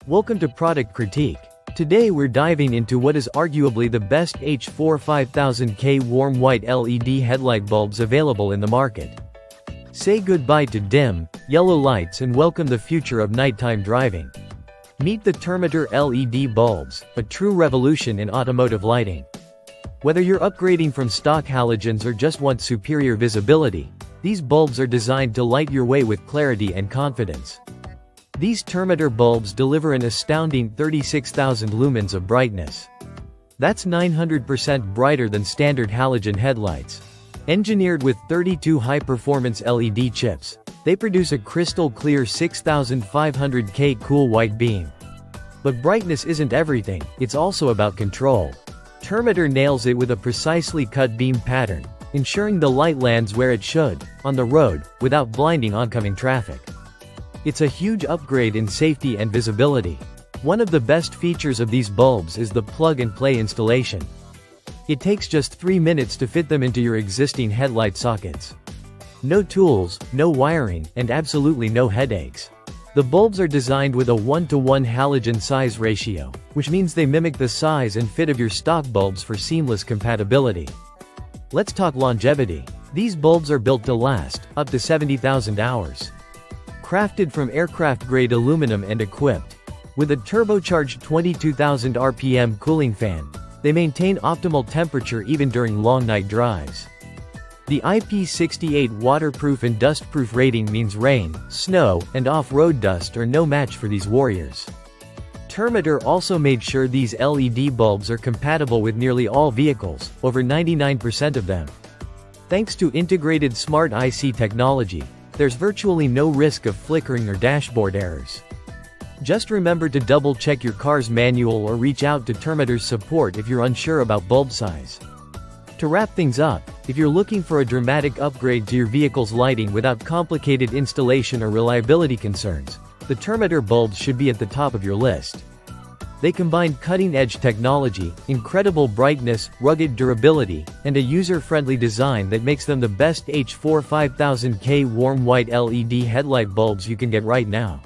Welcome to Product Critique. Today we're diving into what is arguably the best H4 5000K warm white LED headlight bulbs available in the market. Say goodbye to dim, yellow lights and welcome the future of nighttime driving. Meet the Termitor LED bulbs, a true revolution in automotive lighting. Whether you're upgrading from stock halogens or just want superior visibility, these bulbs are designed to light your way with clarity and confidence. These Termitor bulbs deliver an astounding 36,000 lumens of brightness. That's 900% brighter than standard halogen headlights. Engineered with 32 high-performance LED chips, they produce a crystal-clear 6500K cool white beam. But brightness isn't everything, it's also about control. Termitor nails it with a precisely cut beam pattern, ensuring the light lands where it should, on the road, without blinding oncoming traffic. It's a huge upgrade in safety and visibility. One of the best features of these bulbs is the plug-and-play installation. It takes just 3 minutes to fit them into your existing headlight sockets. No tools, no wiring, and absolutely no headaches. The bulbs are designed with a 1:1 halogen size ratio, which means they mimic the size and fit of your stock bulbs for seamless compatibility. Let's talk longevity. These bulbs are built to last, up to 70,000 hours. Crafted from aircraft-grade aluminum and equipped with a turbocharged 22,000 RPM cooling fan, they maintain optimal temperature even during long night drives. The IP68 waterproof and dustproof rating means rain, snow, and off-road dust are no match for these warriors. Termitor also made sure these LED bulbs are compatible with nearly all vehicles, over 99% of them. Thanks to integrated smart IC technology, there's virtually no risk of flickering or dashboard errors. Just remember to double-check your car's manual or reach out to Termitor's support if you're unsure about bulb size. To wrap things up, if you're looking for a dramatic upgrade to your vehicle's lighting without complicated installation or reliability concerns, the Termitor bulbs should be at the top of your list. They combine cutting-edge technology, incredible brightness, rugged durability, and a user-friendly design that makes them the best H4 5000K warm white LED headlight bulbs you can get right now.